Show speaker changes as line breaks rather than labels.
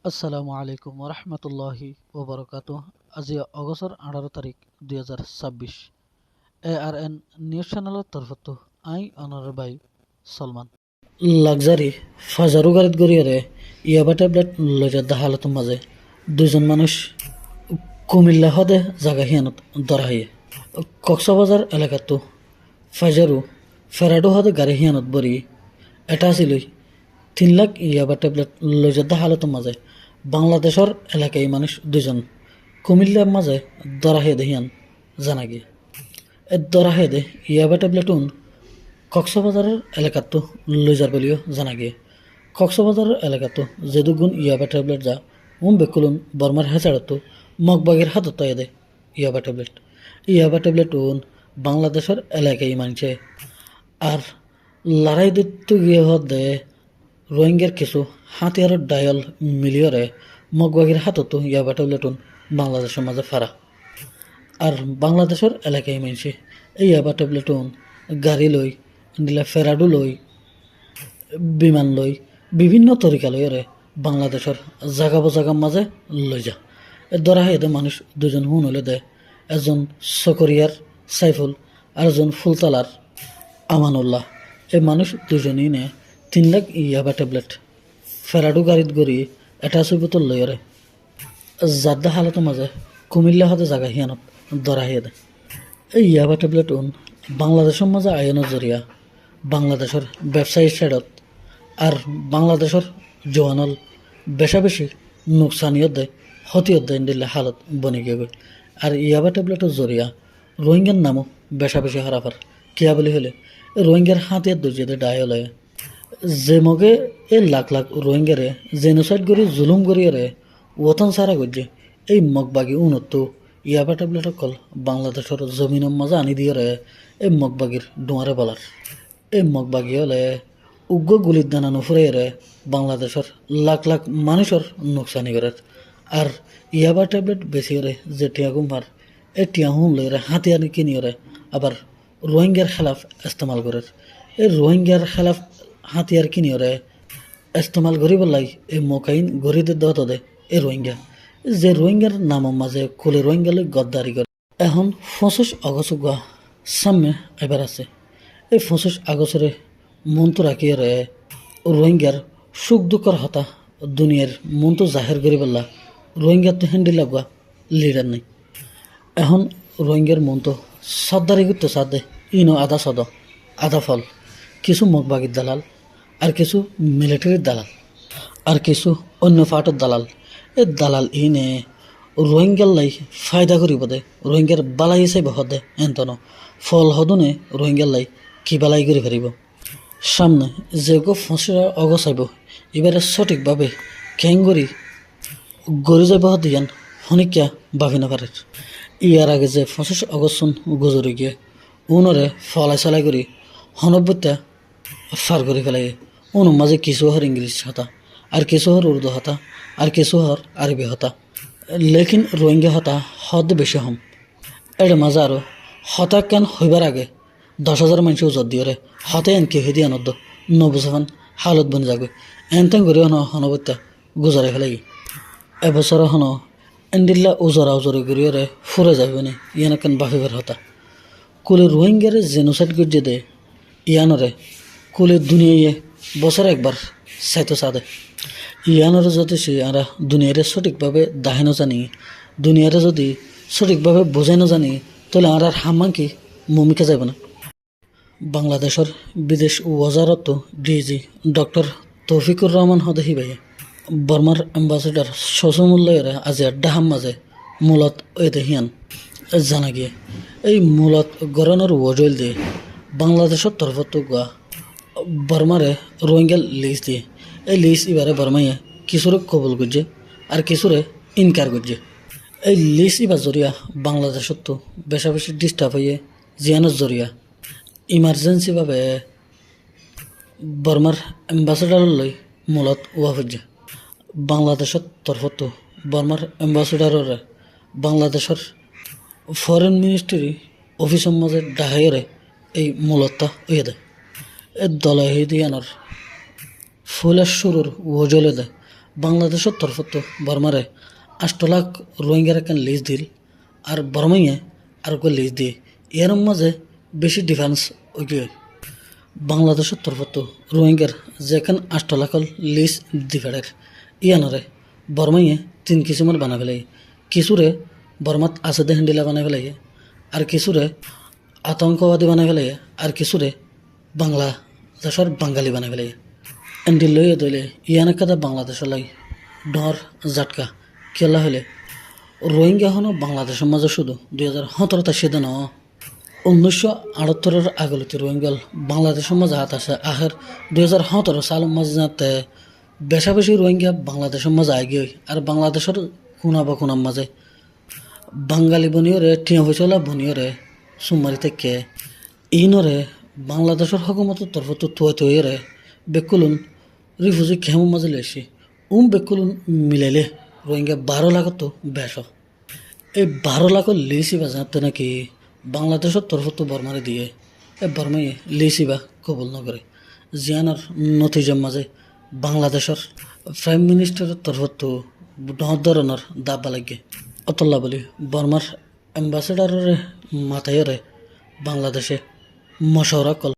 আসসালামু আলাইকুম ওরহমতুল্লাহি ওবরকাত। আজি অগষ্টৰ 18 তাৰিখ 2026। ARN নিউজ চেনেলৰ তৰফতো আই অনৰ বাই সলমান লাক্সারি ফাজারু গাড়িত গড়িয়ারে ইয়াবা ট্যাবলেট লইয়া হালতের মাঝে দুইজন মানুষ কুমিল্লা হদে জাগা হিয়ানত ধরা হইয়ে কক্সবাজার এলাকাতো ফাজারু ফেরাডো হদে গাড়ি হিয়ানত বরি এটা আছিল 3 লাখ ইয়াবা ট্যাবলেট লইয়া হালতের মাঝে বাংলাদেশের এলাকায় মানুষ দুজন কুমিল্লার মাঝে ধরা হয়ে দেহিয়ান জানা গিয়ে এ ধরা হয়ে দে ইয়াবা ট্যাবলেটুন কক্সবাজারের এলাকাতো লইজার বলিও জানা গিয়ে কক্সবাজারের এলাকাতো যে দুগুণ ইয়াবা ট্যাবলেট যা বেকুলুন বর্মার হেঁচাড়তো মগবাগের হাতত দে ইয়াবা ট্যাবলেট বাংলাদেশের এলাকায় মানছে আর লড়াই দিতে গিয়ে দে রোহিঙ্গার কিছু হাতিয়ারের ডায়ল মিলিয়রে মগবাগের হাততো ইয়াবা ট্যাবলেটুন বাংলাদেশের মাঝে ফারা আর বাংলাদেশের এলাকায় মানছে এই ইয়াবা ট্যাবলেটুন গাড়ি লই দিলা ফেরাডু লই বিমান লই বিভিন্ন তরিকা লইরে বাংলাদেশের জাগা বজাগার মাঝে লই যা ধরা হেদে মানুষ দুজন হুন হলে দে একজন সকরিয়ার সাইফুল আর একজন ফুলতালার আমানুল্লাহ। এই মানুষ দুজনই নে 3 লাখ ইয়াবা ট্যাবলেট ফেরাডু গাড়িত গড়ি এটা ছবিতল লইরে জাদ্দা হালতের মাঝে কুমিল্লা হাতে জাগা হিয়ানত ধরা হেদে এই ইয়াবা ট্যাবলেট বাংলাদেশের মাঝে আয়নের জরিয়া বাংলাদেশের ব্যবসায়ী সাইডত আর বাংলাদেশের জোয়ানল বেশা বেশি নোকসানিয়ত দেয় ক্ষতিয়ত দেয় দিলে হালত বনি গিয়ে গই আর ইয়াবা ট্যাবলেটের জরিয়া রোহিঙ্গার নামও বেশা বেশি হারাফার কিয়া বলি হলে রোহিঙ্গার হাতিয়ার দুর্যেদের ডায় লয় যে মগে এই লাখ লাখ রোহিঙ্গারে জেনোসাইড করি জুলুম করিয়ারে ওতন সারা করছে এই মগবাগি উন্নত ইয়াবা ট্যাবলেট অকল বাংলাদেশের জমিনের মাঝে আনি দিয়ে এই মগবাগির ডোঁয়ারে বলার এই মগবাগি হলে উগ্র গুলির দানা নুফুরে বাংলাদেশের লাখ লাখ মানুষের নোকসানি করে আর ইয়াবা ট্যাবলেট বেশি করে যে টিয়া গুম্বার এই টিয়া হুম লইরে হাতিয়ার কিনিয়রে আবার রোহিঙ্গার খেলাফ ইস্তেমাল করে এই রোহিঙ্গার খেলাফ হাতিয়ার কিনিয়রে ইস্তেমাল করি বলাই এই মোকাইন গরিদের দত দে এই রোহিঙ্গা যে রোহিঙ্গার নামের মাঝে কুলে রোহিঙ্গা লই গদ্দারি করে এখন 25 আগস্ট সামনে এবার আছে এই 25 আগস্টে মন তো রাখিয়ে রোহিঙ্গার সুখ দুঃখর হতা দুনিয়ার মন তো জাহের করি বললা রোহিঙ্গার তো হ্যান্ডি লাগবা লিডার নেই এখন রোহিঙ্গার মন তো সর্দারি করতে সাদে ইনো আধা সদ আধা ফল কিছু মগবাগির দালাল আর কিছু মিলিটারির দালাল আর কিছু অন্য ফাটের দালাল এই দালাল ইনে রোহিঙ্গার লাই ফায়দা করিব দে রোহিঙ্গার বালাই হিসাবে হদে এন্তন ফল হদনে রোহিঙ্গার লাই কি বালাই করে ফেরিব সামনে যে গো 25 আগস্ট আইব এবারে সঠিকভাবে ক্যাঙ্গরি গড়ি যাব দিয়ান হনিকিয়া ভাবি না পারে ইয়ার আগে যে 25 আগস্ট গুজরি গিয়ে উনরে ফলাই চলাই করি হনব্বইটা ফার করে ফেলাই উন মাঝে কিছু হর ইংলিশ হতা আর কিছু হর উর্দু হতা আর কিছু হর আরবি হতা লেকিন রোহিঙ্গা হতা হদ বেশি হম এর মাঝে আরো হতা কেন হইবার আগে 10,000 মানুষ উজত দিয়ে হতে এনকে হয়ে দিয়ে নদ্দ নবুসাফান হালত বনি যাবে এনতেন করে হনবত্যা গুজারে ফেলাই এবছর হন এন্ডিল্লা উজরা উজরে গড়িয়ে ফুরে যাবে নি ইয়ান কেন বাফিবার হতা কুলে রোহিঙ্গারে জেনোসাইড গিয়ে দে ইয়ানরে কুলে দুনিয়ায় বছর একবার সাইতো সাদে ইয়ানরে যদি সে আমরা দুনিয়ারে সঠিকভাবে দাহেনো জানি দুনিয়ারে যদি সঠিকভাবে বোঝানো জানি তাহলে আর হাম্মান কি মমিকা যাবে না বাংলাদেশের বিদেশ ওয়াজারত ডিজি ডক্টর তৌফিকুর রহমান হদহি ভাইয়ে বর্মার অ্যাম্বাসেডার শশমুল্লাহরে আজি ডাহাম মাঝে মূলত ওইতে হিয়ান জানা গিয়ে এই মূলত গরনের ওজল দিয়ে বাংলাদেশের তরফত গোয়া বর্মারে রোহিঙ্গা লিস্ট দিয়ে এই লিস্ট এবারে বর্মাইয়ে কিছুরে কবুল করছে আর কিছুরে ইনকার করছে এই লিস্ট এবার জরিয়া বাংলাদেশত তো বেশা বেশি ডিস্টার্ব হয়ে জিয়ানোর জরিয়া ইমার্জেন্সিভাবে বর্মার এম্বাসেডারলৈ মূলত ওয়া হচ্ছে বাংলাদেশের তরফত বর্মার এম্বাসেডাররে বাংলাদেশের ফরেন মিনিস্ট্রি অফিসের মাঝে ডাহাইরে এই মূলতটা হয়ে দেয় এই দলাহি দিয়ানোর ফুলের শুরুর ওজলে দেয় বাংলাদেশের তরফত বর্মারে 8 লাখ রোহিঙ্গার একখান লিজ দিল আর বর্মাইয়ে আর লিজ দিয়ে এর মাঝে বেশি ডিফারেন্স ওইগুলো বাংলাদেশের তরফত রোহিঙ্গার যেখান 8 লাখ লিজ দিফারের ইয়ানরে বর্মাইয়ে 3 কিসিমের বানা ফেলাই কিছুরে বর্মাত আসাদে হ্যান্ডিলা বানাই ফেলাই আর কিছুরে আতঙ্কবাদী বানাই ফেলাই আর কিছুরে বাংলাদেশের বাঙালি বানাই ফেলাই এন্ডি লইয়ে দইলে ইয়ান একটা বাংলাদেশের লাই ডর জাটকা খেলা হলে রোহিঙ্গা হনো বাংলাদেশের মাঝে শুধু 2017 সিদ্ধ ন 1978 আগলতি রোহিঙ্গাল বাংলাদেশের মাঝে হাত আসে আহের 2017 সাল মাঝে যাতে বেশা বেশি রোহিঙ্গা বাংলাদেশের মাঝে আগে আর বাংলাদেশের কোনা বা কোনার মাঝে বাঙালি বনিয়রে টিয়া হয়েছিল বনিয়রে সুমারি থেকে ইনরে বাংলাদেশের হকুমতের তরফত তুয়ে বেকুলুন রিফিউজি খেমো মাঝে লেসি বেকুলুন মিলাইলে রোহিঙ্গা 12 লাখ তো বেশ এই 12 লাখ লিসি বাজাতে নাকি বাংলাদেশের তরফত বর্মারে দিয়ে বর্মাই লিসি বা কবুল নগরে জিয়ানোর নতিজার মাঝে বাংলাদেশের প্রাইম মিনিস্টারের তরফত ধরনের দাবা লাগে অতল্লা বলি বর্মার অ্যাম্বাসেডারের মাথায়রে বাংলাদেশে মশওরা কল